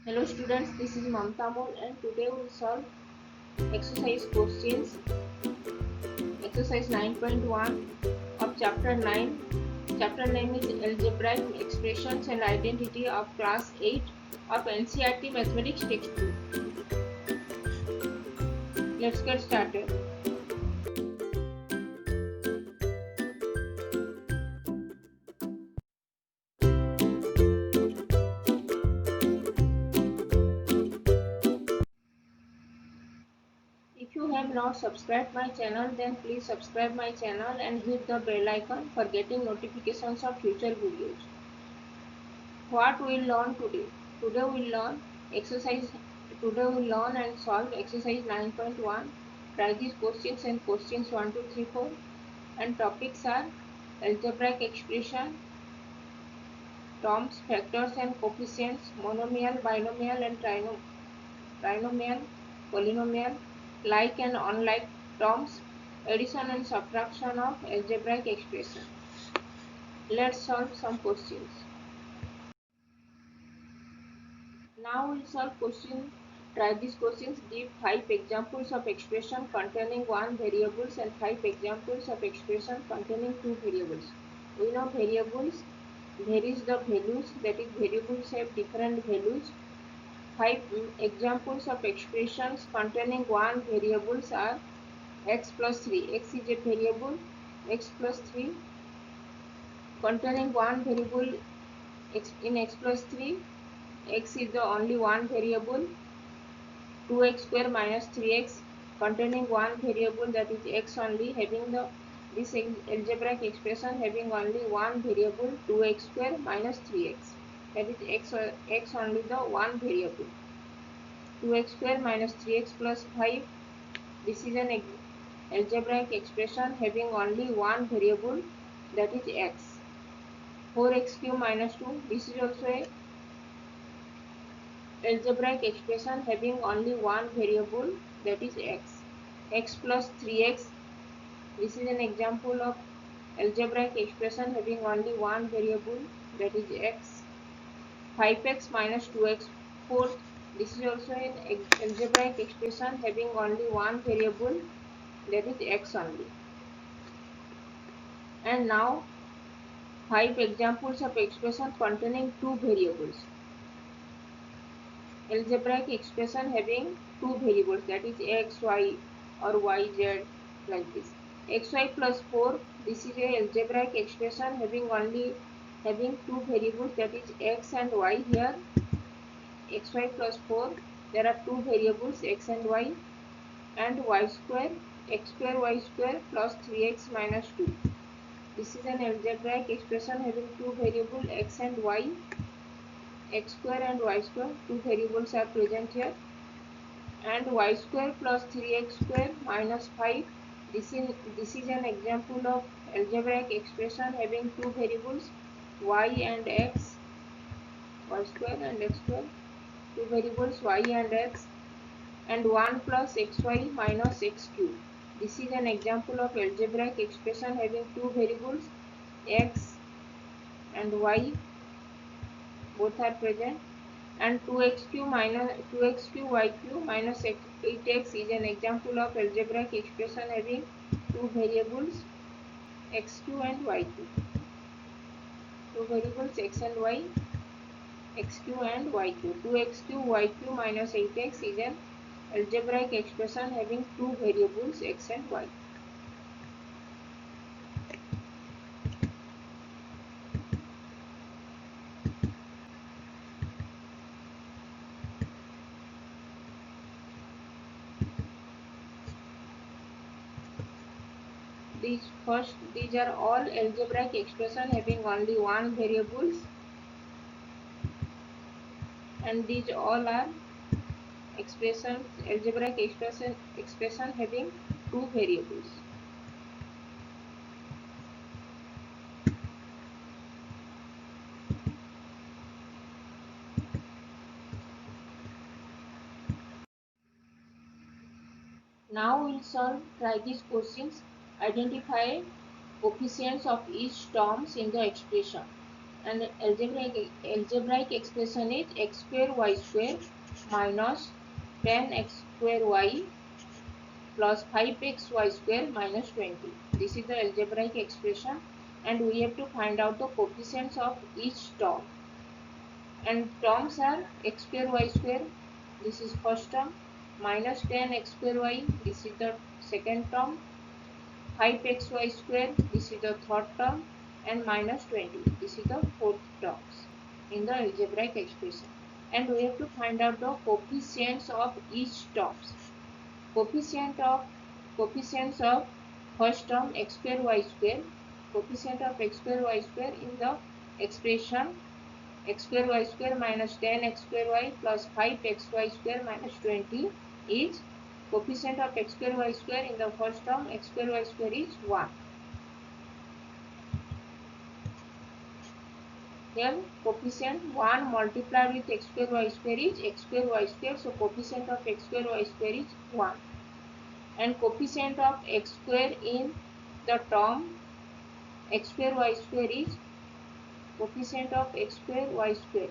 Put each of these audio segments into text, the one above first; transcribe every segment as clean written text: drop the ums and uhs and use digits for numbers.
Hello students, this is Mamta Mol and today we will solve exercise questions, exercise 9.1 of chapter 9. Chapter name is Algebraic Expressions and Identity of class 8 of NCERT Mathematics textbook. Let's get started. If you have not subscribed my channel, then please subscribe my channel and hit the bell icon for getting notifications of future videos. What we will learn today? Today we will learn exercise. Today we will learn and solve exercise 9.1. Try these questions and questions 1, 2, 3, 4. And topics are algebraic expression, terms, factors and coefficients, monomial, binomial and trinomial, polynomial, like and unlike terms, addition and subtraction of algebraic expression. Let's solve some questions. Now we'll solve question. Try these questions. Give 5 examples of expression containing 1 variables and 5 examples of expression containing 2 variables. We know variables varies the values, that is variables have different values. 5 examples of expressions containing 1 variables are x plus 3. X is a variable. X plus 3 containing 1 variable. In x plus 3, x is the only one variable. 2x square minus 3x containing one variable, that is x only, having this algebraic expression having only one variable, 2x square minus 3x, that is x only the one variable. 2x square minus 3x plus 5, this is an algebraic expression having only one variable, that is x. 4x cube minus 2, this is also a algebraic expression having only one variable, that is x. X plus 3x, this is an example of algebraic expression having only one variable, that is x. 5x minus 2x fourth, this is also an algebraic expression having only one variable, that is x only. And now 5 examples of expression containing 2 variables. Algebraic expression having 2 variables, that is x, y or y, z, like this. Xy plus 4, this is a algebraic expression having 2 variables, that is x and y. Here xy plus 4, there are 2 variables x and y, and y square, x square y square plus 3x minus 2. This is an algebraic expression having 2 variables x and y. X square and y square, 2 variables are present here, and y square plus 3x square minus 5. This is an example of algebraic expression having 2 variables, y and x, y square and x square, 2 variables y and x, and 1 plus xy minus x cube. This is an example of algebraic expression having 2 variables, x and y, both are present, and 2x cube y cube minus 8x is an example of algebraic expression having 2 variables, x cube and y cube. 2 variables x and y, x cube and y cube. 2x cube y cube minus 8x is an algebraic expression having 2 variables x and y. These are all algebraic expression having only one variables, and these all are algebraic expression having 2 variables. Now we'll try these questions. Identify coefficients of each terms in the expression. And algebraic expression is x square y square minus 10x square y plus 5xy square minus 20. This is the algebraic expression, and we have to find out the coefficients of each term. And terms are x square y square, this is first term, minus 10x square y, this is the second term, 5xy square, this is the third term, and minus 20, this is the fourth terms in the algebraic expression. And we have to find out the coefficients of each terms. Coefficients of first term x square y square, coefficient of x square y square in the expression x square y square minus 10x square y plus 5xy square minus 20 is coefficient of x square y square in the first term x square y square is 1. Here coefficient 1 multiplied with x square y square is x square y square, so coefficient of x square y square is 1. And coefficient of x square in the term x square y square is coefficient of x square y square.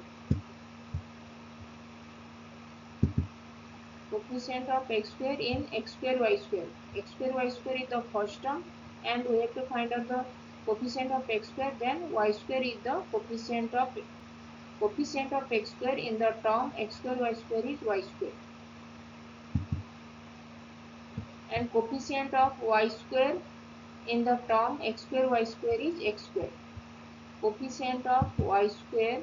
Coefficient of x square in x square y square. X square y square is the first term, and we have to find out the coefficient of x square. Then y square is the coefficient of x square in the term x square y square is y square. And coefficient of y square in the term x square y square is x square. Coefficient of y square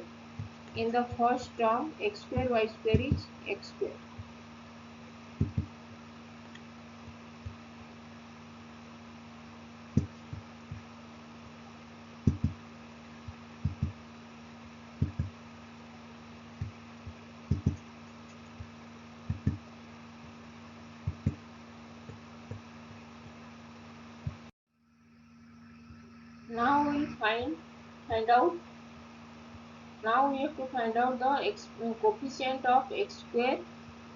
in the first term x square y square is x square. Now we find out. Now we have to find out the coefficient of x square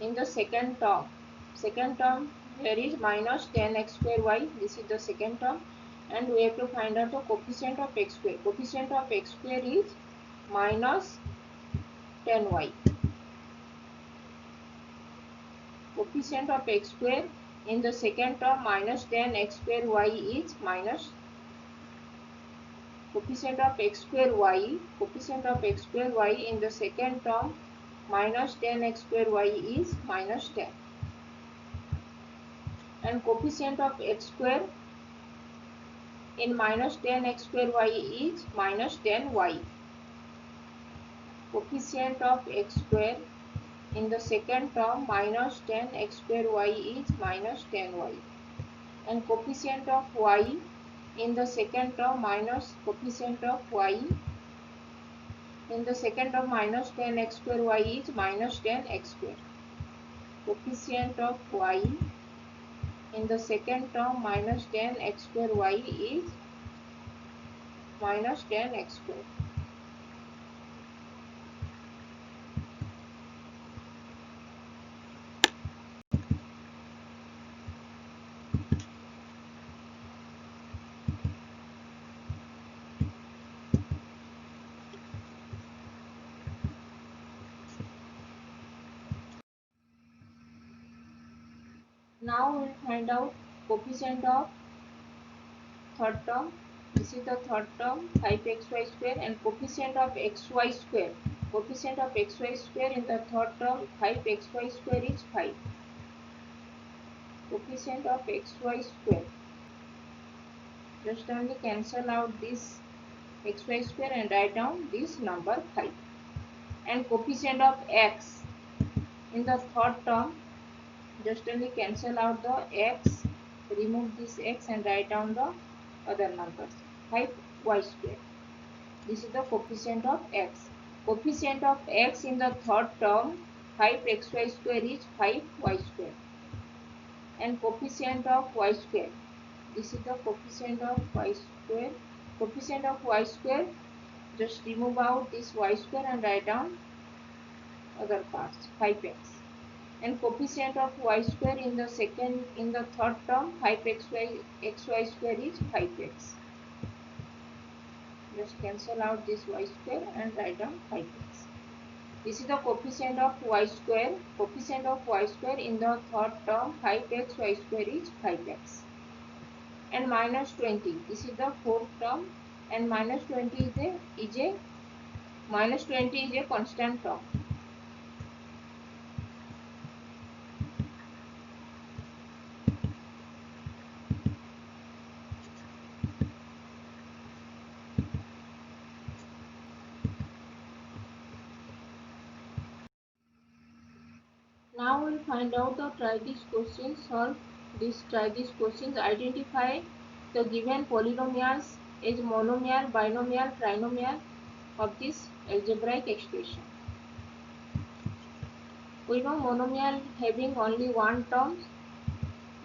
in the second term. Second term here is minus 10x square y. This is the second term, and we have to find out the coefficient of x square. Coefficient of x square is minus 10y. Coefficient of x square in the second term minus 10x square y is minus. Coefficient of x square y, coefficient of x square y in the second term minus 10x square y is minus 10. And coefficient of x square in minus 10x square y is minus 10y. Coefficient of x square in the second term minus 10x square y is minus 10y. And coefficient of y in the second term minus coefficient of y in the second term minus 10x square y is minus 10x square. Coefficient of y in the second term minus 10x square y is minus 10x square. Now we will find out coefficient of third term. This is the third term 5xy square, and coefficient of xy square. Coefficient of xy square in the third term 5xy square is 5. Coefficient of xy square. Just only cancel out this xy square and write down this number 5. And coefficient of x in the third term, just only cancel out the x, remove this x and write down the other numbers. 5y square. This is the coefficient of x. Coefficient of x in the third term 5xy square is 5y square. And coefficient of y square. This is the coefficient of y square. Coefficient of y square, just remove out this y square and write down other parts 5x. And coefficient of y square in the third term 5xy square is 5x. Just cancel out this y square and write down 5x. This is the coefficient of y square. Coefficient of y square in the third term 5x y square is 5x. And minus 20. This is the fourth term, and minus 20 is a minus 20 is a constant term. Now we'll find out the try this question, solve this try this questions, identify the given polynomials as monomial, binomial, trinomial of this algebraic expression. We know monomial having only one term,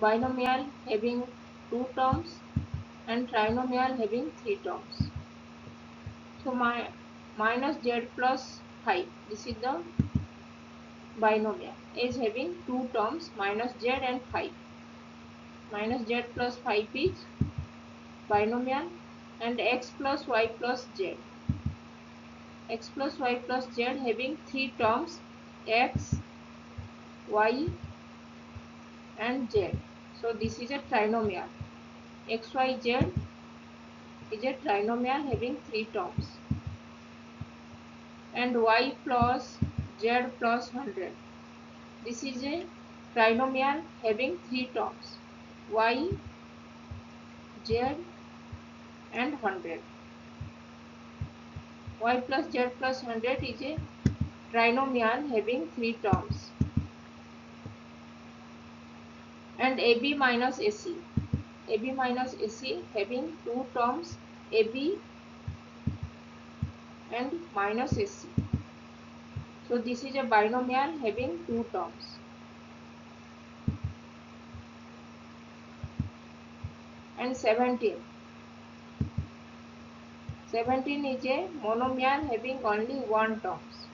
binomial having two terms, and trinomial having three terms. So minus z plus 5, this is the binomial, is having two terms minus z and 5. Minus z plus 5 is binomial, and x plus y plus z. X plus y plus z having three terms x, y and z. So this is a trinomial. X, y, z is a trinomial having three terms. And y plus z plus 100. This is a trinomial having three terms. Y, z and 100. Y plus z plus 100 is a trinomial having three terms. And AB minus AC. AB minus AC having two terms, AB and minus AC. So this is a binomial having two terms. And 17. 17 is a monomial having only one terms.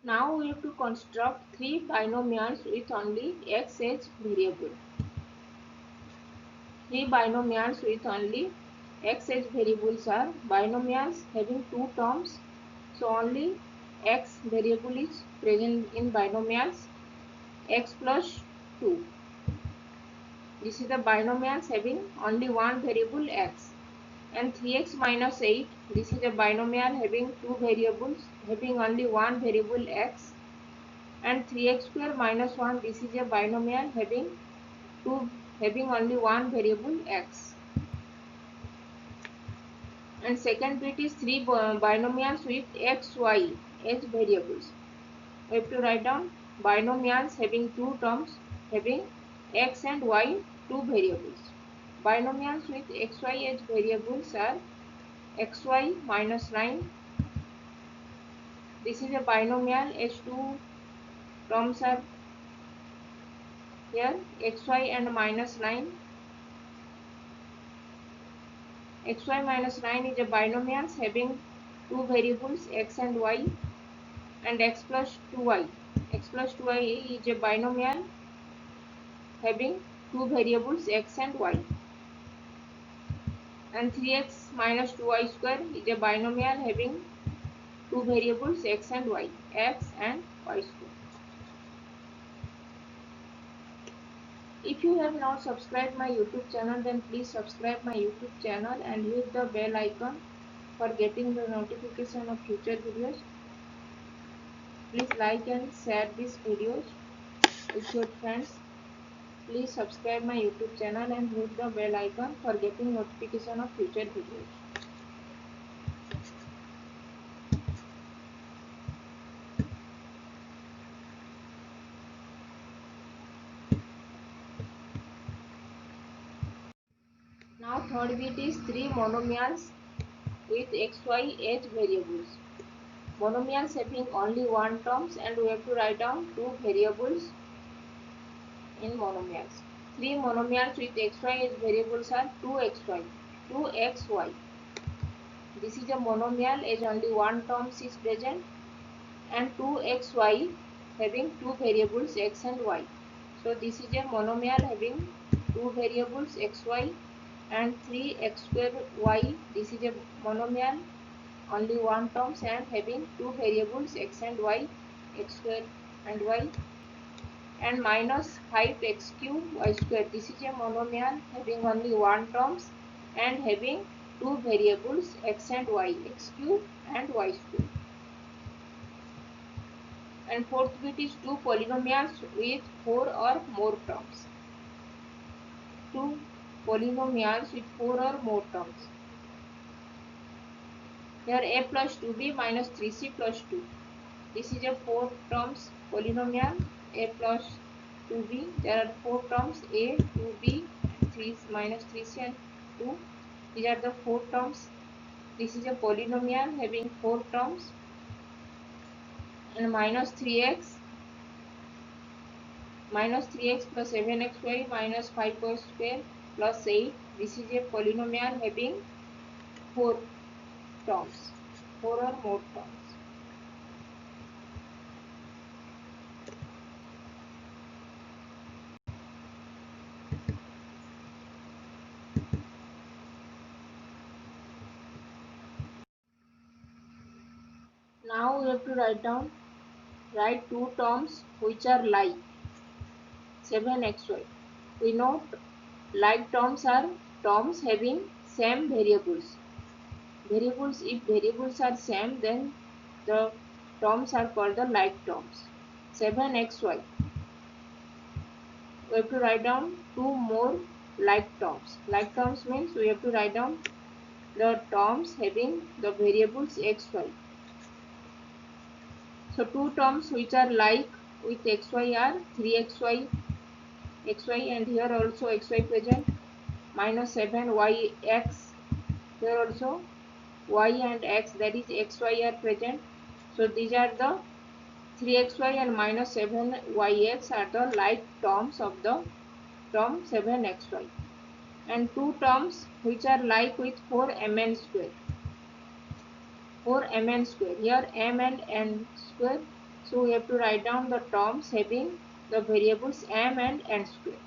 Now we have to construct three binomials with only x as variable. Three binomials with only x as variables are binomials having two terms. So only x variable is present in binomials, x plus 2. This is the binomials having only one variable x. And 3x minus 8, this is a binomial having two variables having only one variable x. And 3x square minus 1, this is a binomial having only one variable x. And second bit is three binomials with x, y as variables. We have to write down binomials having two terms having x and y two variables. Binomials with xy as variables are xy minus 9. This is a binomial as two terms are here, xy and minus 9. Xy minus 9 is a binomial having two variables x and y, and x plus 2y. X plus 2y is a binomial having two variables x and y. And 3x minus 2y square is a binomial having two variables x and y, x and y square. If you have not subscribed my YouTube channel, then please subscribe my YouTube channel and hit the bell icon for getting the notification of future videos. Please like and share these videos with your friends. Please subscribe my YouTube channel and hit the bell icon for getting notification of future videos. Now third bit is three monomials with xy as variables. monomials having only one terms, and we have to write down two variables in monomials. Three monomials with xy as variables are 2xy, 2xy. This is a monomial as only one terms is present, and 2xy having two variables x and y. So this is a monomial having two variables xy and 3x square y. This is a monomial only one terms and having two variables x and y, x square and y, and minus 5x cube y square. This is a monomial having only one terms and having two variables x and y, x cube and y square. And fourth bit is two polynomials with four or more terms. Two polynomials with four or more terms. Here a plus 2b minus 3c plus 2. This is a four terms polynomial, a plus 2b. There are four terms, a, 2b, and 3 minus 3c and 2. These are the four terms. This is a polynomial having four terms, and minus 3x plus 7xy minus 5y square plus 8. This is a polynomial having four terms, four or more terms. Now we have to write two terms which are like 7xy. We know like terms are terms having same variables. If variables are same, then the terms are called the like terms. 7xy. We have to write down two more like terms. Like terms means we have to write down the terms having the variables xy. So two terms which are like with xy are 3xy, xy, and here also xy present, minus 7yx, here also y and x, that is xy, are present. So these are the 3xy and minus 7yx are the like terms of the term 7xy. And two terms which are like with 4mn square. 4mn square. Here m and n square. So we have to write down the terms having the variables m and n square.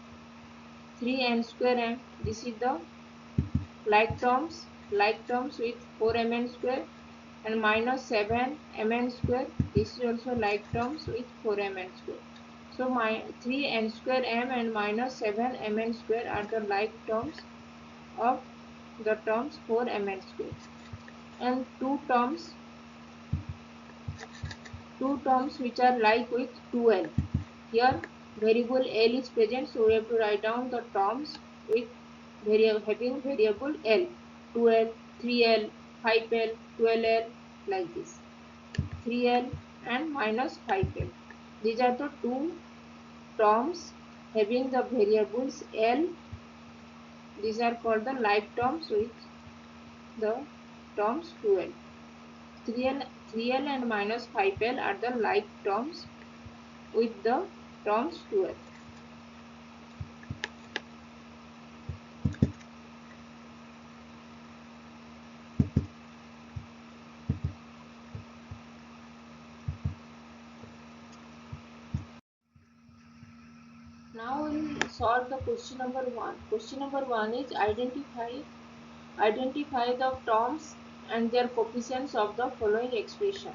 3n square m. This is the like terms with 4mn square, and minus 7mn square. This is also like terms with 4mn square. So my 3n square m and minus 7mn square are the like terms of the terms 4mn square. And two terms which are like with 2l. Here variable l is present, so we have to write down the terms with having variable l. 2l, 3l, 5l, 12l, like this. 3l and minus 5l. These are the two terms having the variables l. These are called the like terms with the terms 2l. 3l and minus 5l are the like terms with the terms 2l. Now we will solve the question number 1. Question number 1 is identify the terms and their coefficients of the following expression.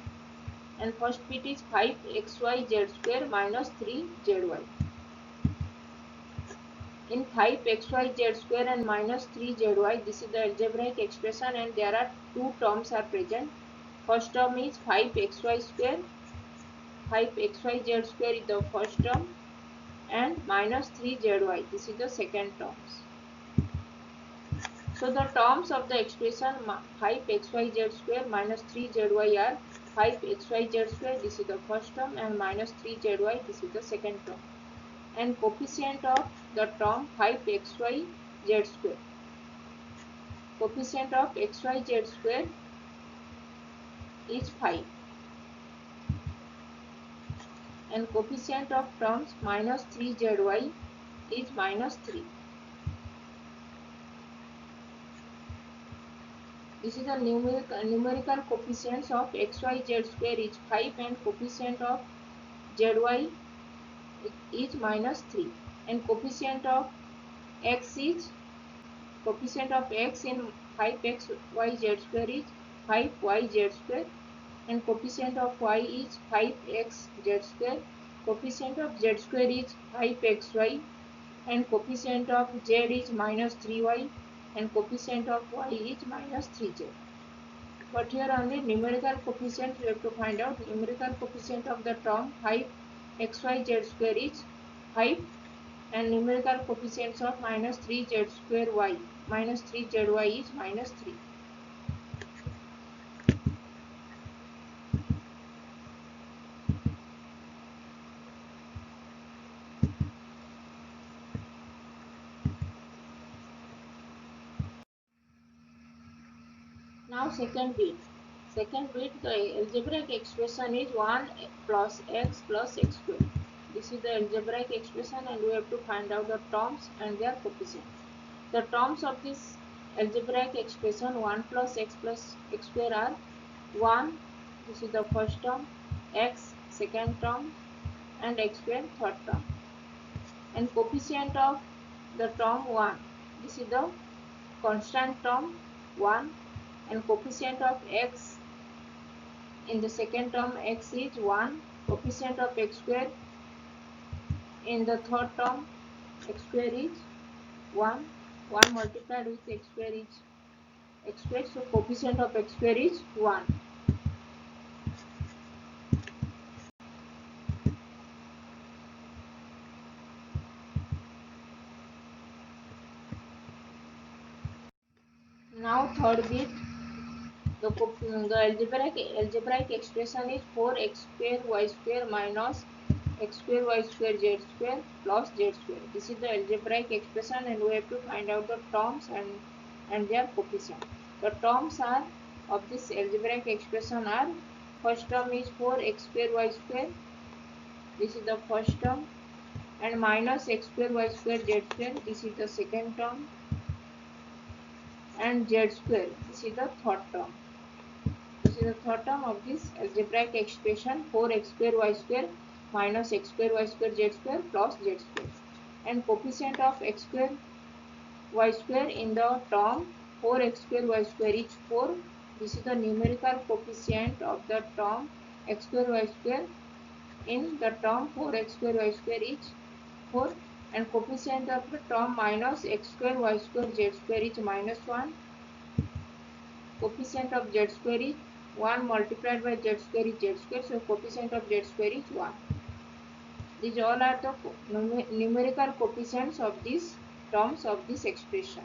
And first bit is 5xyz square minus 3zy. In 5xyz square and minus 3zy, this is the algebraic expression, and there are two terms are present. First term is 5xy square. 5xyz square is the first term, and minus 3zy. This is the second terms. So the terms of the expression 5xyz square minus 3zy are 5xyz square, this is the first term, and minus 3zy, this is the second term. And coefficient of the term 5xyz square. Coefficient of xyz square is 5. and coefficient of terms minus 3zy is minus 3. This is the numerical coefficients of xyz square is 5 and coefficient of zy is minus 3, and coefficient of x in 5xyz square is 5yz square, and coefficient of y is 5xz square, coefficient of z square is 5xy, and coefficient of z is minus 3y, and coefficient of y is minus 3z. But here only numerical coefficient we have to find out. Numerical coefficient of the term 5xyz square is 5, and numerical coefficients of minus 3z square y minus 3zy is minus 3. Now second bit. Second bit, the algebraic expression is 1 plus x square. This is the algebraic expression, and we have to find out the terms and their coefficients. The terms of this algebraic expression 1 plus x square are 1, this is the first term, x second term, and x square third term. And coefficient of the term 1, this is the constant term 1, and coefficient of x in the second term x is 1, coefficient of x square in the third term x square is 1, 1 multiplied with x square is x square, so coefficient of x square is 1. Now third bit, the algebraic expression is 4x square y square minus x square y square z square plus z square. This is the algebraic expression, and we have to find out the terms and their coefficient. The terms are of this algebraic expression are, first term is 4x square y square, this is the first term, and minus x square y square z square, this is the second term, and z square, this is the third term. This is the third term of this algebraic expression 4x square y square minus x square y square z square plus z square, and coefficient of x square y square in the term 4x square y square is 4. This is the numerical coefficient of the term x square y square in the term 4x square y square is 4, and coefficient of the term minus x square y square z square is minus 1. Coefficient of z square is 1 multiplied by z square is z square, so coefficient of z square is 1. These all are the numerical coefficients of these terms of this expression.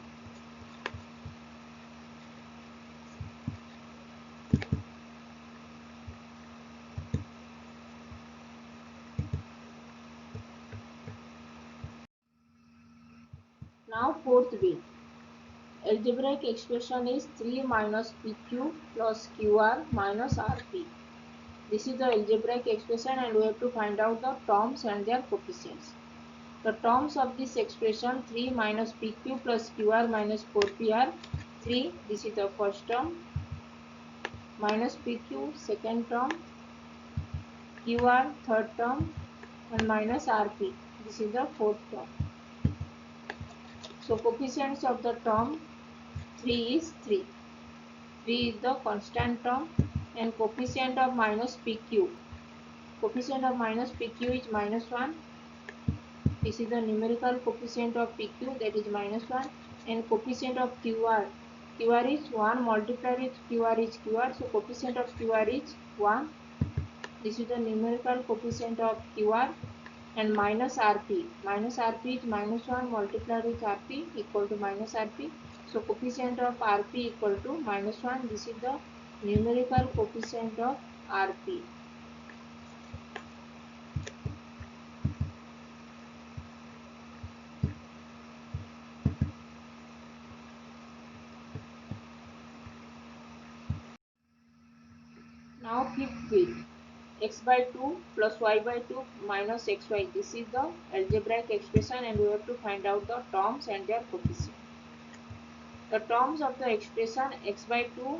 Now fourth bit. Algebraic expression is 3 minus pq plus qr minus rp. This is the algebraic expression, and we have to find out the terms and their coefficients. The terms of this expression 3 minus pq plus qr minus 4p are 3, this is the first term, minus pq second term, qr third term, and minus rp, this is the fourth term. So coefficients of the term 3 is 3. 3 is the constant term, and coefficient of minus pq. Coefficient of minus pq is minus 1. This is the numerical coefficient of pq, that is minus 1, and coefficient of qr. Qr is 1 multiplied with qr is qr, so coefficient of qr is 1. This is the numerical coefficient of qr, and minus rp. Minus rp is minus 1 multiplied with rp equal to minus rp. So coefficient of rp equal to minus 1. This is the numerical coefficient of rp. Now fifth bit. x by 2 plus y by 2 minus xy. This is the algebraic expression, and we have to find out the terms and their coefficient. The terms of the expression x by 2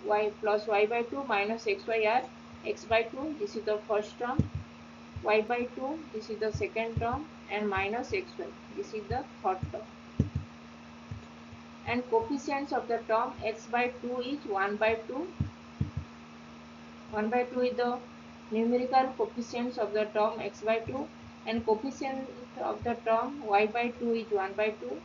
y plus y by 2 minus xy are x by 2, this is the first term, y by 2, this is the second term, and minus xy, this is the third term. And coefficients of the term x by 2 is 1 by 2. 1 by 2 is the numerical coefficients of the term x by 2, and coefficient of the term y by 2 is 1 by 2.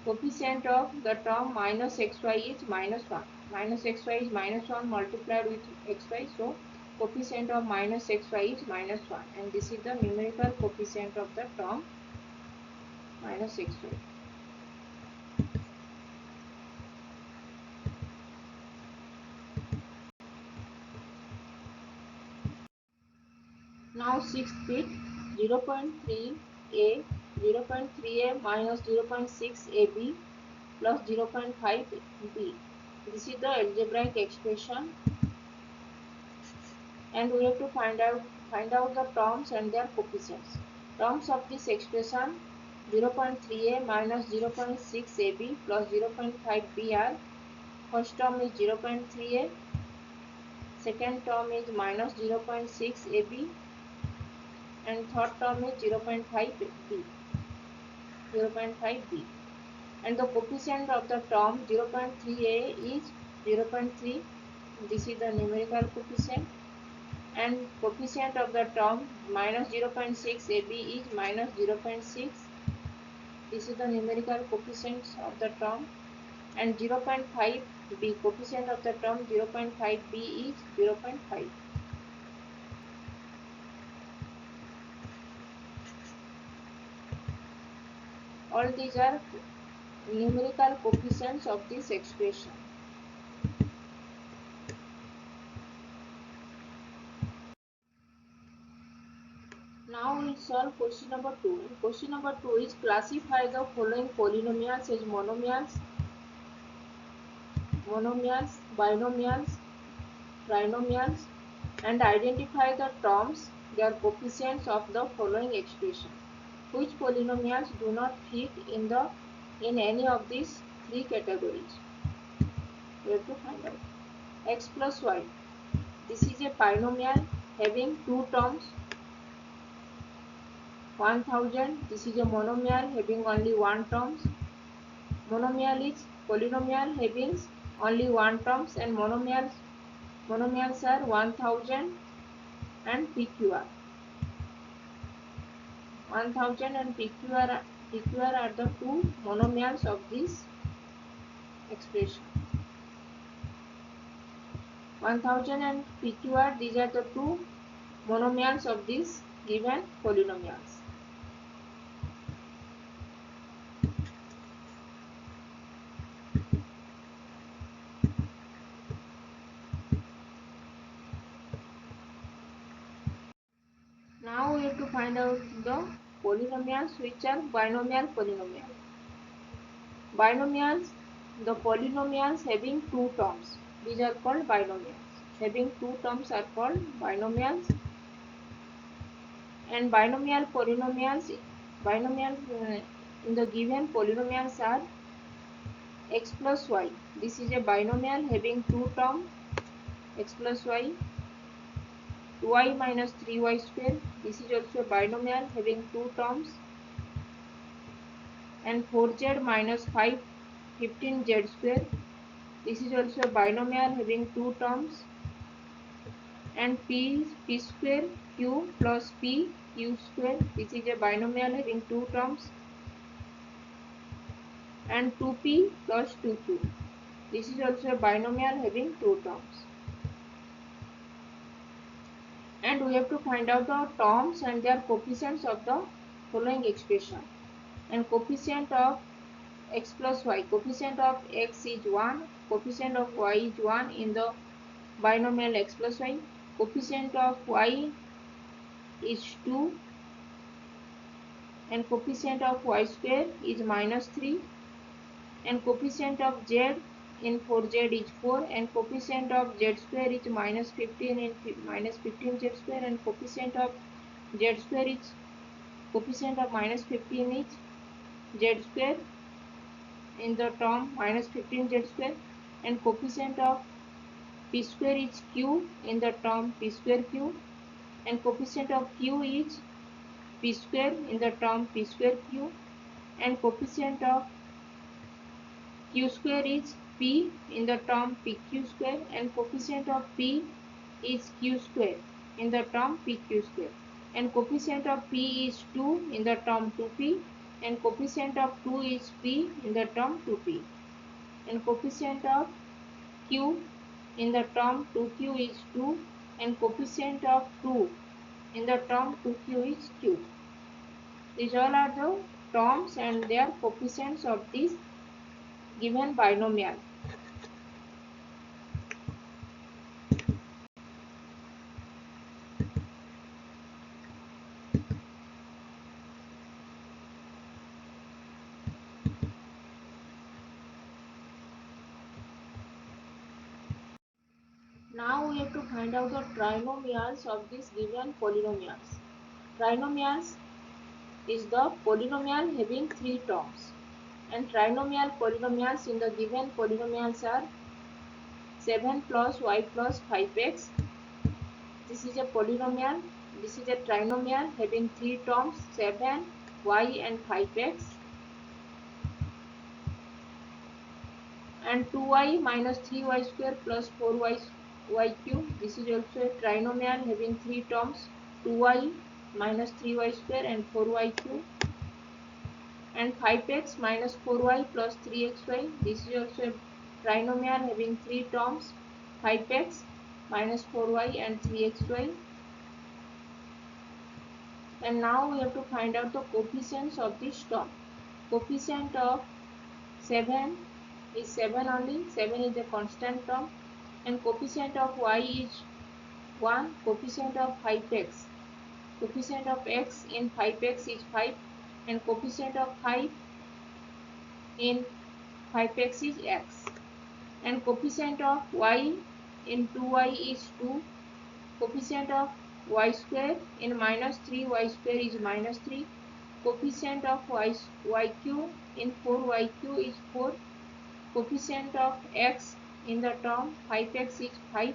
Coefficient of the term minus xy is minus 1. Minus xy is minus 1 multiplied with xy. So coefficient of minus xy is minus 1. And this is the numerical coefficient of the term minus xy. Now sixth bit, 0.3a, 0.3a minus 0.6ab plus 0.5b. This is the algebraic expression, and we have to find out the terms and their coefficients. Terms of this expression 0.3a minus 0.6ab plus 0.5b are: first term is 0.3a, second term is minus 0.6ab, and third term is 0.5b. And the coefficient of the term 0.3a is 0.3. This is the numerical coefficient. And coefficient of the term minus 0.6ab is minus 0.6. This is the numerical coefficient of the term. And 0.5b, coefficient of the term 0.5b is 0.5. All these are numerical coefficients of this expression. Now we will solve question number 2. Question number 2 is: classify the following polynomials as monomials, binomials, trinomials, and identify the terms, their coefficients of the following expression. Which polynomials do not fit in any of these three categories? We have to find out. X plus y. This is a binomial having two terms. 1000. This is a monomial having only one term. Monomial is polynomial having only one terms, and monomials are 1000 and PQR. 1000 and PQR are the two monomials of this expression. 1000 and PQR, these are the two monomials of these given polynomials. Now we have to find out the polynomials which are binomial polynomial. Binomials, the polynomials having two terms, these are called binomials. Having two terms are called binomials. And binomial polynomials, in the given polynomials are x plus y. This is a binomial having two terms, x plus y. 2y minus 3y square. This is also a binomial having two terms. And 4z minus 15z square. This is also a binomial having two terms. And p square q plus p q square. This is a binomial having two terms. And 2p plus 2q. This is also a binomial having two terms. And we have to find out the terms and their coefficients of the following expression. And coefficient of x plus y. Coefficient of x is 1. Coefficient of y is 1 in the binomial x plus y. Coefficient of y is 2. And coefficient of y square is minus 3. And coefficient of z in 4z is 4, and coefficient of z square is minus 15 in minus 15 z square, and coefficient of z square is coefficient of minus 15 is z square in the term minus 15 z square, and coefficient of p square is q in the term p square q, and coefficient of q is p square in the term p square q, and coefficient of q square is p in the term pq square, and coefficient of p is q square in the term pq square, and coefficient of p is 2 in the term 2p, and coefficient of 2 is p in the term 2p, and coefficient of q in the term 2q is 2, and coefficient of 2 in the term 2q is q. These all are the terms and their coefficients of this given binomial. Now we have to find out the trinomials of these given polynomials. Trinomials is the polynomial having three terms, and trinomial polynomials in the given polynomials are 7 plus y plus 5x. This is a polynomial. This is a trinomial having three terms, 7, y and 5x, and 2y minus 3y square plus 4y cube. This is also a trinomial having three terms, 2y minus 3y square and 4y cube, and 5x minus 4y plus 3xy. This is also a trinomial having three terms, 5x minus 4y and 3xy. And now we have to find out the coefficients of this term. Coefficient of 7 is 7 only, 7 is a constant term, and coefficient of y is 1, coefficient of 5x. Coefficient of x in 5x is 5, and coefficient of 5 in 5x is x, and coefficient of y in 2y is 2, coefficient of y square in minus 3y square is minus 3, coefficient of yq in 4yq is 4, coefficient of x in the term 5x is 5,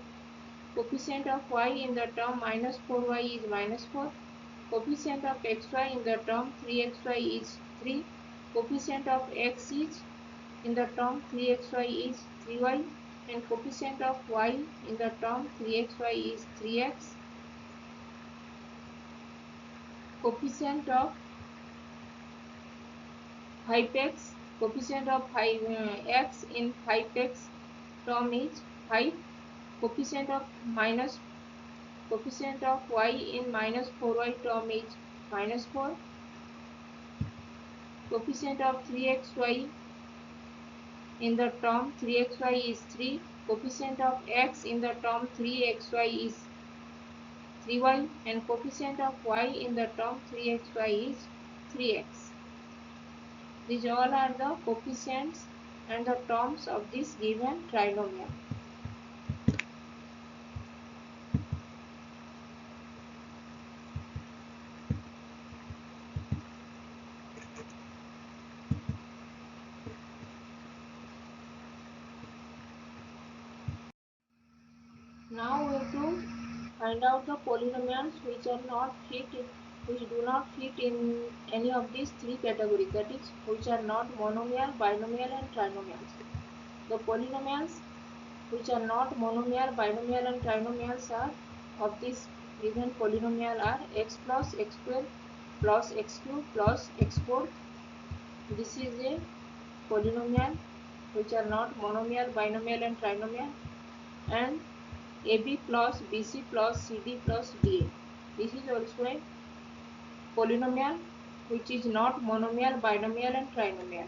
coefficient of y in the term minus 4y is minus 4, coefficient of xy in the term 3xy is 3, coefficient of x is in the term 3xy is 3y, and coefficient of y in the term 3xy is 3x, coefficient of 5x, coefficient of x in 5x term is 5, coefficient of y in minus 4y term is minus 4, coefficient of 3xy in the term 3xy is 3, coefficient of x in the term 3xy is 3y, and coefficient of y in the term 3xy is 3x. These all are the coefficients and the terms of this given trinomial. Now we have to find out the polynomials which do not fit in any of these three categories, that is, which are not monomial, binomial and trinomials. The polynomials which are not monomial, binomial and trinomials are of this given polynomial are x plus x square plus x cube plus x fourth. This is a polynomial which are not monomial, binomial and trinomial, and AB plus BC plus CD plus DA. This is also a polynomial which is not monomial, binomial and trinomial.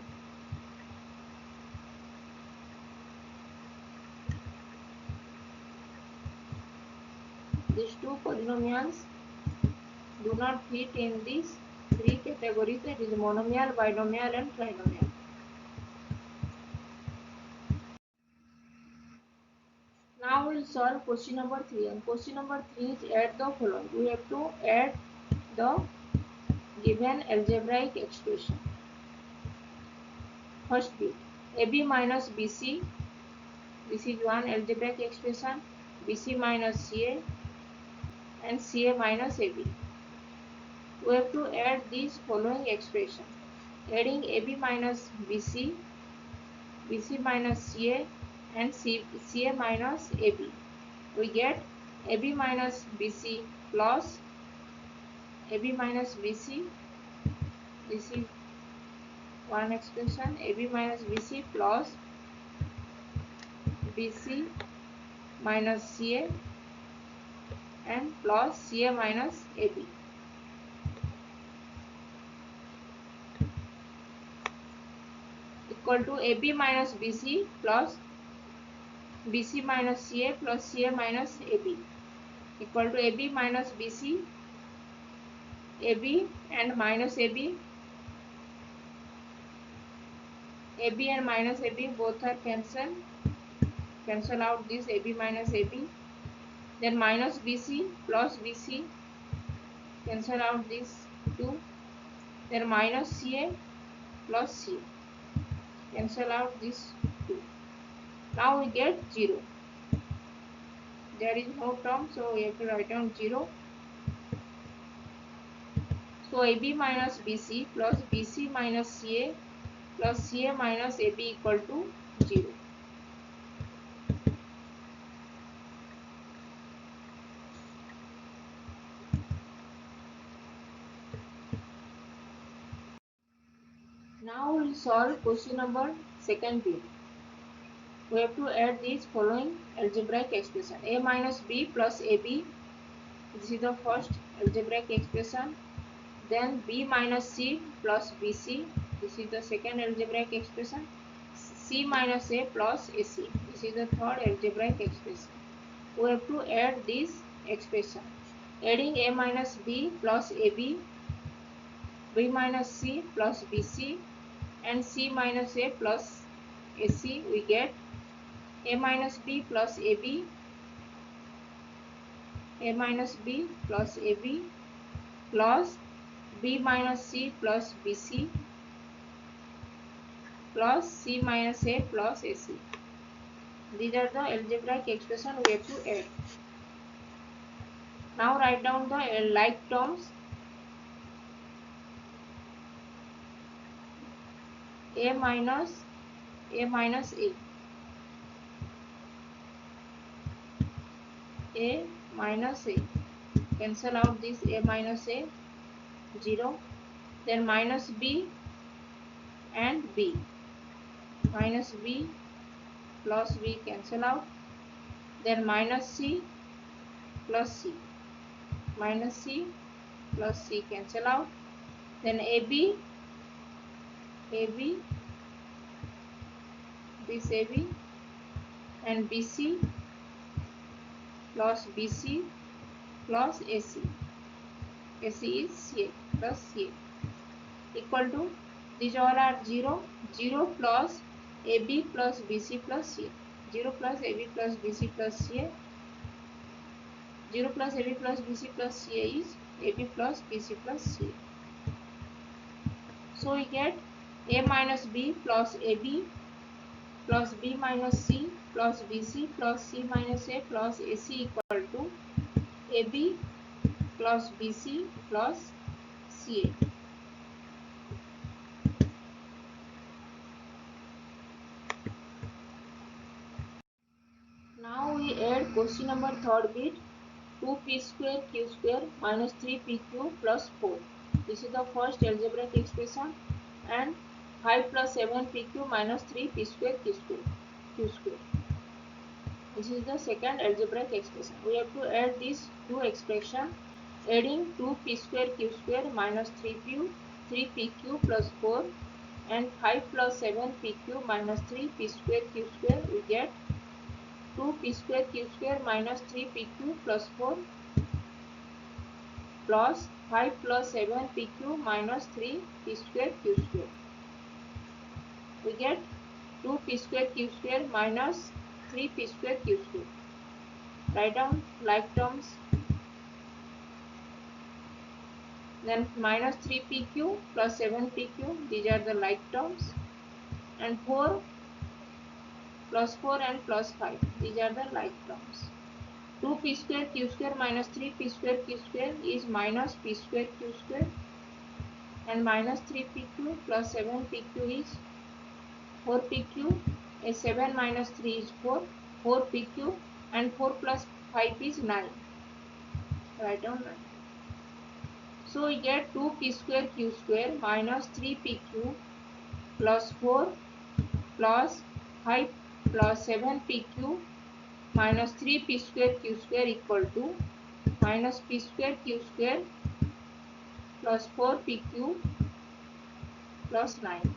These two polynomials do not fit in these three categories, that is monomial, binomial and trinomial. Now we'll solve question number 3, and question number 3 is add the following. We have to add the given algebraic expression. First bit, AB minus BC, this is one algebraic expression, BC minus CA and CA minus AB. We have to add these following expression. Adding AB minus BC, BC minus CA and CA minus AB. We get AB minus BC plus AB minus BC, this is one expression, AB minus BC plus BC minus CA and plus CA minus AB equal to AB minus BC plus BC minus CA plus CA minus AB equal to AB minus BC, AB and minus AB, AB and minus AB both are cancel out this AB minus AB, then minus BC plus BC, cancel out this 2, then minus CA plus C, cancel out this 2. Now we get 0. There is no term, so we have to write down 0. So AB minus BC plus BC minus CA plus CA minus AB equal to 0. Now we will solve question number second bit. We have to add these following algebraic expression. A minus B plus AB, this is the first algebraic expression. Then B minus C plus BC, this is the second algebraic expression. C minus A plus AC, this is the third algebraic expression. We have to add this expression. Adding A minus B plus AB, B minus C plus BC and C minus A plus AC, we get A minus B plus AB, A minus B plus AB plus B minus C plus BC plus C minus A plus AC. These are the algebraic expression we have to add. Now write down the like terms. A minus A, A minus A, cancel out this A minus A, 0. Then minus B and B, minus B plus B, cancel out. Then minus C plus C, minus C plus C, cancel out. Then AB, this AB and BC plus BC plus AC, AC is CA plus CA equal to, these all are 0, 0 plus AB plus BC plus CA, 0 plus AB plus BC plus CA, 0 plus AB plus BC plus CA is AB plus BC plus CA. So we get A minus B plus AB plus B minus C plus BC plus C minus A plus AC equal to AB plus BC plus CA. Now we add question number third bit, 2p square q square minus 3pq plus 4. This is the first algebraic expression, and 5 plus 7pq minus 3p square q square. This is the second algebraic expression. We have to add these two expressions. Adding 2p square q square minus 3pq plus 4 and 5 plus 7pq minus 3p square q square, we get 2p square q square minus 3pq plus 4 plus 5 plus 7pq minus 3p square q square. We get 2p square q square minus 3p square q square. Write down like terms. Then minus 3pq plus 7pq, these are the like terms, and 4 plus 4 and plus 5, these are the like terms. 2p square q square minus 3p square q square is minus p square q square, and minus 3pq plus 7pq is 4pq, a 7 minus 3 is 4, 4pq, and 4 plus 5 is 9. Write down 9. So we get 2p square q square minus 3pq plus 4 plus 5 plus 7pq minus 3p square q square equal to minus p square q square plus 4pq plus 9.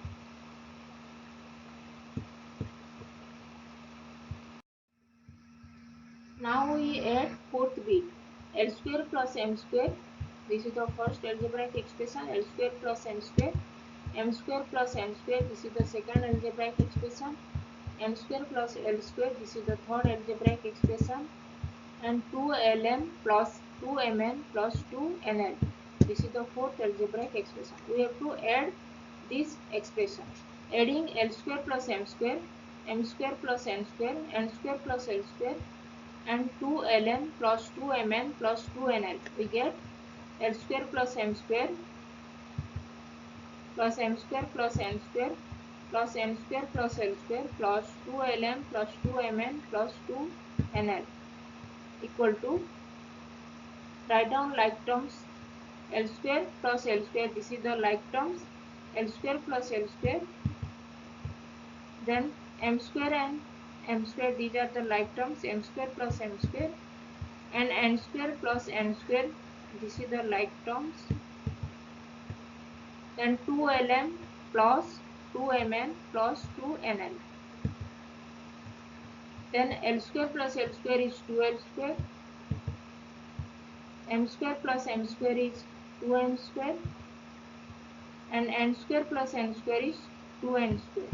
Now we add fourth bit, L square plus m square. This is the first algebraic expression, L square plus m square. M square plus n square, this is the second algebraic expression. M square plus L square, this is the third algebraic expression. And 2lm plus 2mn plus 2nl, this is the fourth algebraic expression. We have to add this expression. Adding L square plus m square plus n square plus L square, and 2ln plus 2mn plus 2nl, we get L square plus m square plus m square plus n square plus m square plus L square plus 2lm plus 2mn plus 2nl equal to, write down like terms, L square plus L square, this is the like terms, L square plus L square, then m square and m square, these are the like terms, m square plus m square, and n square plus n square, this is the like terms, then 2lm plus 2mn plus 2nl, then L square plus L square is 2L square, m square plus m square is 2m square, and n square plus n square is 2n square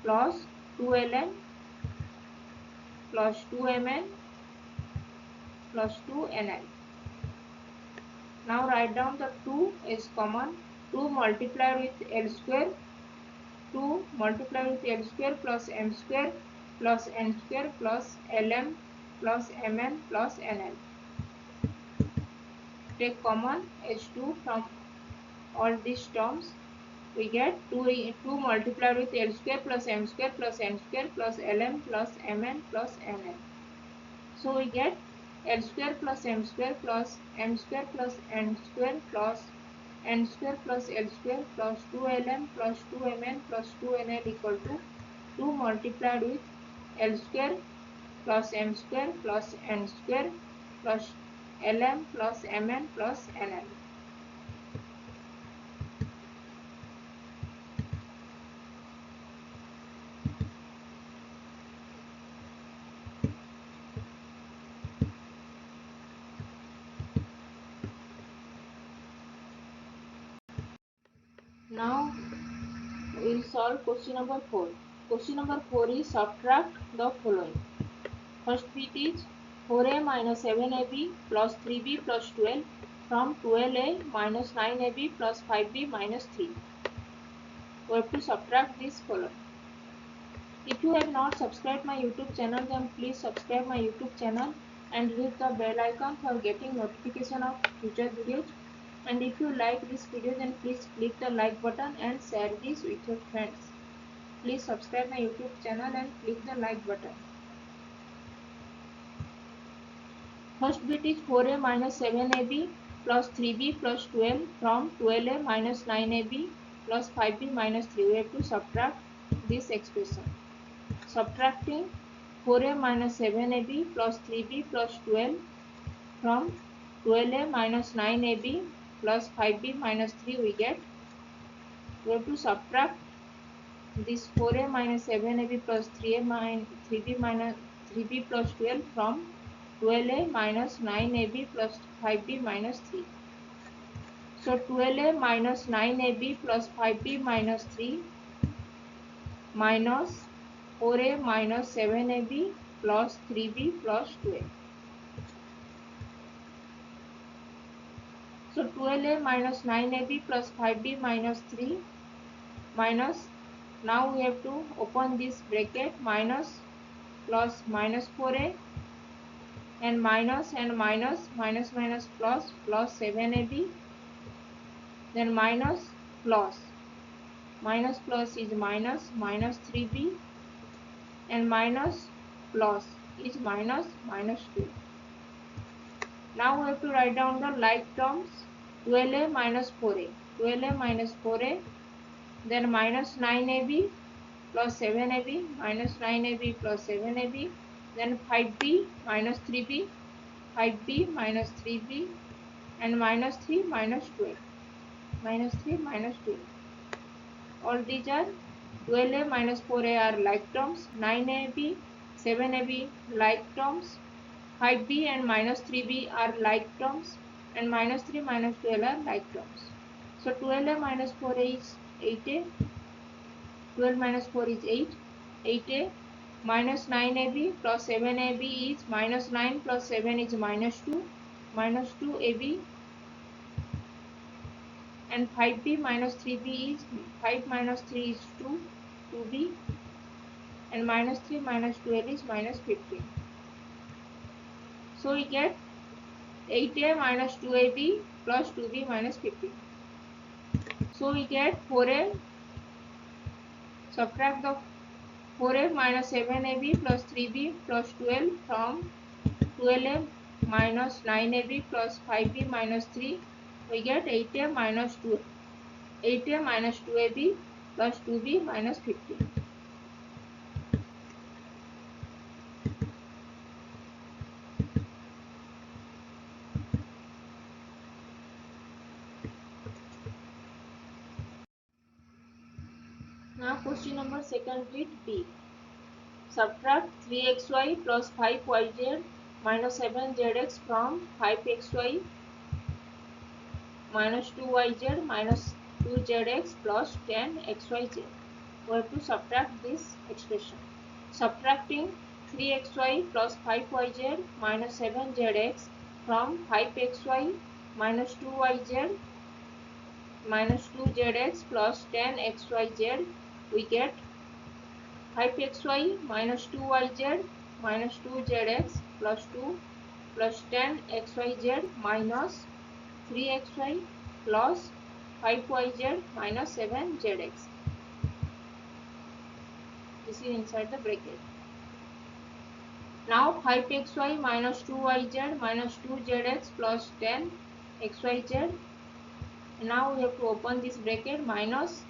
plus 2ln plus 2mn plus 2nl. Now write down the 2 is common. 2 multiplied with L square, 2 multiplied with L square plus m square plus n square plus lm plus mn plus nl. Take common h2 from all these terms. We get 2 multiplied with L square plus m square plus n square plus lm plus mn plus nl. So we get L square plus m square plus m square plus n square plus n square plus L square plus 2lm plus 2mn plus 2nl equal to 2 multiplied with L square plus m square plus n square plus lm plus mn plus nl. Now we will solve question number 4. Question number 4 is subtract the following. First bit is 4a minus 7ab plus 3b plus 12 from 12a minus 9ab plus 5b minus 3. We have to subtract this following. If you have not subscribed my YouTube channel, then please subscribe my YouTube channel and hit the bell icon for getting notification of future videos. And if you like this video, then please click the like button and share this with your friends. Please subscribe my YouTube channel and click the like button. First bit is 4a minus 7ab plus 3b plus 12 from 12a minus 9ab plus 5b minus 3. We have to subtract this expression. Subtracting 4a minus 7ab plus 3b plus 12 from 12a minus 9ab plus 5b minus 3, we get, we have to subtract this 4a minus 7ab plus 3b minus 3b plus 12 from 12a minus 9ab plus 5b minus 3. So 12a minus 9ab plus 5b minus 3 minus 4a minus 7ab plus 3b plus 12. So 12a minus 9ab plus 5b minus 3 minus, now we have to open this bracket, minus plus minus 4a and minus minus plus 7ab, then minus plus is minus 3b and minus plus is minus 2. Now we have to write down the like terms, 12a minus 4a, then minus 9ab plus 7ab, minus 9ab plus 7ab, then 5b minus 3b, 5b minus 3b, and minus 3 minus 12, all these are 12a minus 4a are like terms, 9ab, 7ab like terms, 5b and minus 3b are like terms, and minus 3 minus 12 are like terms. So 12a minus 4a is 8a, 12 minus 4 is 8, 8a, minus 9ab plus 7ab is minus 9 plus 7 is minus 2ab, and 5b minus 3b is 5 minus 3 is 2b, and minus 3 minus 12 is minus 15. So we get 8a minus 2ab plus 2b minus 15. So we get 4a, subtract the 4a minus 7ab plus 3b plus 12 from 12a minus 9ab plus 5b minus 3. We get 8a minus 2ab plus 2b minus 15. Now question number second, read B. Subtract 3xy plus 5yz minus 7zx from 5xy minus 2yz minus 2zx plus 10xyz. We have to subtract this expression. Subtracting 3xy plus 5yz minus 7zx from 5xy minus 2yz minus 2zx plus 10xyz, we get 5xy minus 2yz minus 2zx plus 2 plus 10xyz minus 3xy plus 5yz minus 7zx. This is inside the bracket. Now 5xy minus 2yz minus 2zx plus 10xyz. Now we have to open this bracket, minus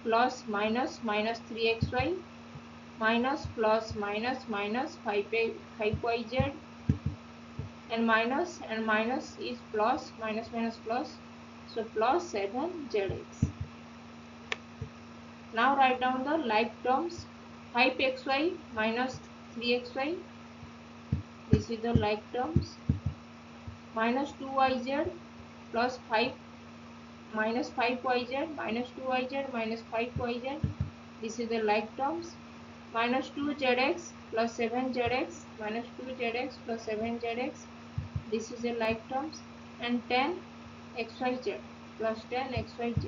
plus minus minus 3xy minus plus minus 5yz, and minus is plus, minus plus, so plus 7zx. Now write down the like terms, 5xy minus 3xy, this is the like terms, minus 2yz plus 5 minus 5yz minus 2yz minus 5yz, this is the like terms, minus 2zx plus 7zx minus 2zx plus 7zx, this is the like terms, and 10xyz plus 10xyz.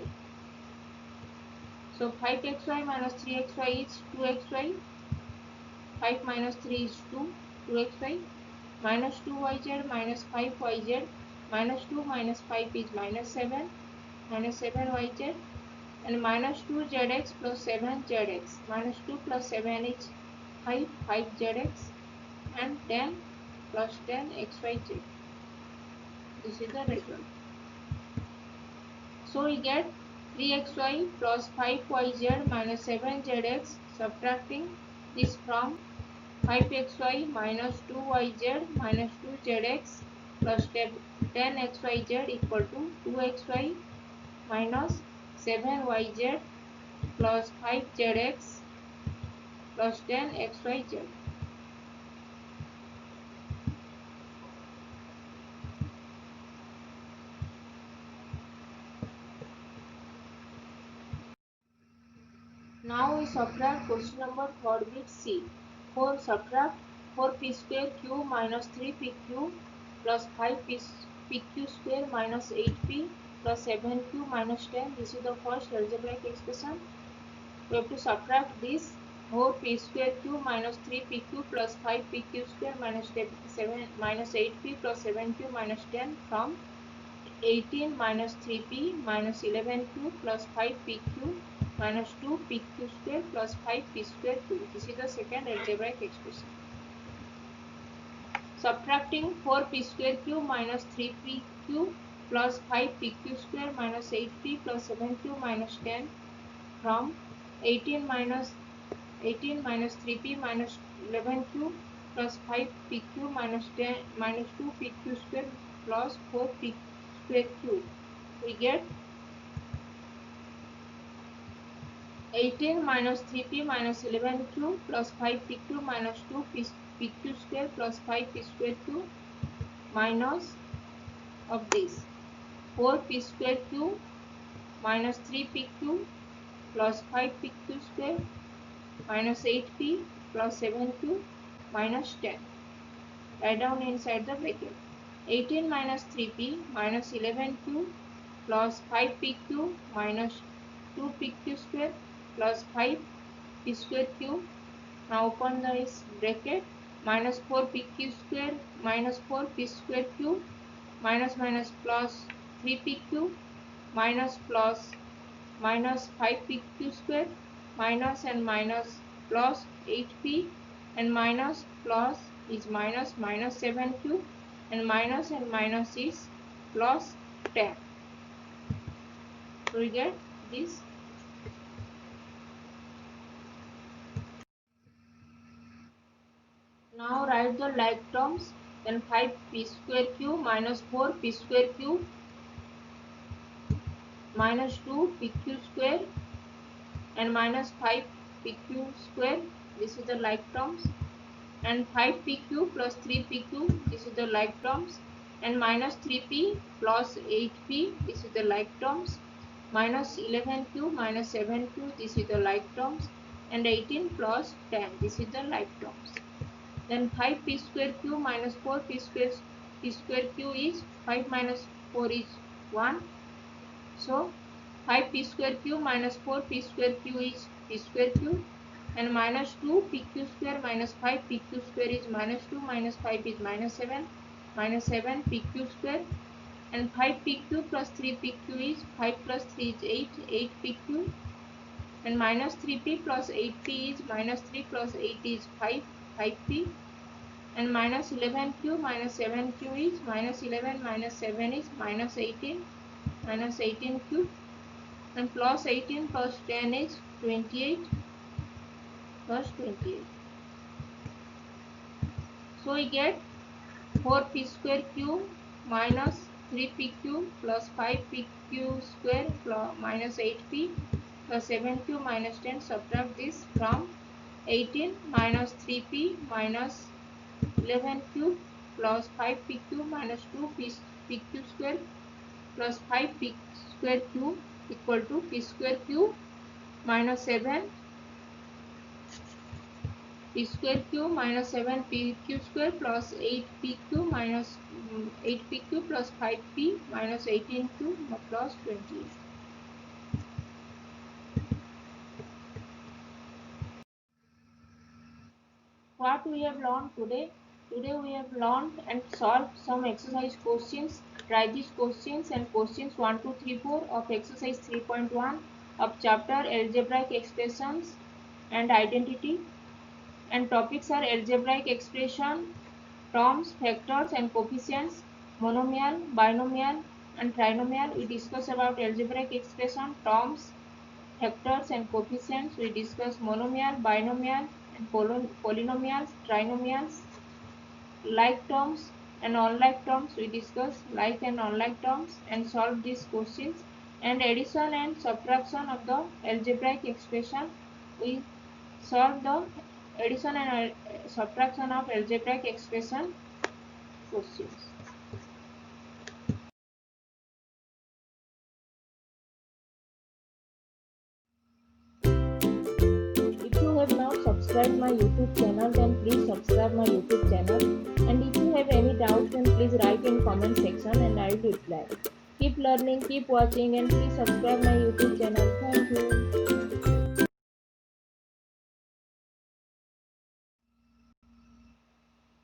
So 5xy minus 3xy is 2xy, 5 minus 3 is 2xy, minus 2yz minus 5yz, minus 2 minus 5 is minus 7yz, and minus 2zx plus 7zx, minus 2 plus 7 is 5zx, and 10 plus 10xyz. This is the result. So we get 3xy plus 5yz minus 7zx, subtracting this from 5xy minus 2yz minus 2zx plus 10xyz equal to 2xy minus 7yz plus 5zx plus 10xyz. Now we subtract question number 3 with C. 4 subtract 4p square q minus 3pq plus 5pq square minus 8p plus 7q minus 10. This is the first algebraic expression. We have to subtract this 4p square q minus 3pq plus 5pq square minus 8p plus 7q minus 10 from 18 minus 3p minus 11q plus 5pq minus 2pq square plus 5p square q. This is the second algebraic expression. Subtracting 4p square q minus 3pq plus 5pq square minus 8p plus 7q minus 10 from 18 minus 3p minus 11q plus 5pq minus 10 minus 2pq square plus 4p square q. We get 18 minus 3p minus 11q plus 5pq minus 2pq square plus 5p square q minus of this 4p square q minus 3pq plus 5pq square minus 8p plus 7q minus 10. Write down inside the bracket. 18 minus 3p minus 11q plus 5pq minus 2pq square plus 5p square q. Now open this bracket. Minus 4pq square minus 4p square q minus plus 3pq minus plus minus 5pq square minus and minus plus 8p and minus plus is minus 7q and minus is plus 10. So we get this. Now write the like terms. Then 5p square q minus 4p square q minus 2pq square and minus 5pq square. This is the like terms. And 5pq plus 3pq. This is the like terms. And minus 3p plus 8p. This is the like terms. Minus 11q minus 7q. This is the like terms. And 18 plus 10. This is the like terms. Then 5p square q minus 4p square q is 5 minus 4 is 1. So 5p square q minus 4p square q is p square q. And minus 2pq square minus 5pq square is minus 2 minus 5 is minus 7. Minus 7pq square. And 5pq plus 3pq is 5 plus 3 is 8. 8pq. And minus 3p plus 8p is minus 3 plus 8 is 5p. And minus 11q minus 7q is minus 11 minus 7 is minus 18. Minus 18q. And plus 18 plus 10 is 28 plus 28. So we get 4p square q minus 3pq plus 5pq square plus minus 8p plus 7q minus 10. Subtract this from 18 minus 3p minus 11q plus 5pq minus 2pq square plus 5p square q equal to p square q minus 7 p square q minus 7pq square plus 8pq minus 8pq plus 5p minus 18q plus 20. What we have learned today? Today we have learned and solved some exercise questions. Try these questions and questions 1, 2, 3, 4 of exercise 3.1 of chapter algebraic expressions and identity. And topics are algebraic expression, terms, factors and coefficients, monomial, binomial and trinomial. We discuss about algebraic expression, terms, factors and coefficients. We discuss monomial, binomial and polynomials, trinomials, like terms and unlike terms. We discuss like and unlike terms and solve these questions. And addition and subtraction of the algebraic expression. We solve the addition and subtraction of algebraic expression questions. If you have not subscribed subscribed my YouTube channel, then please subscribe my YouTube channel. And if you have any doubts, then please write in comment section and I will reply. Keep learning, keep watching, and please subscribe my YouTube channel. Thank you.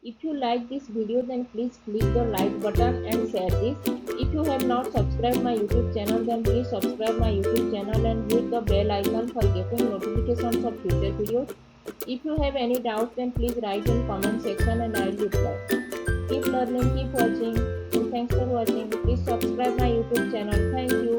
If you like this video, then please click the like button and share this. If you have not subscribed my YouTube channel, then please subscribe my YouTube channel and hit the bell icon for getting notifications of future videos. If you have any doubts, then please write in comment section and I will reply. Keep learning, keep watching, and thanks for watching. Please subscribe my YouTube channel. Thank you.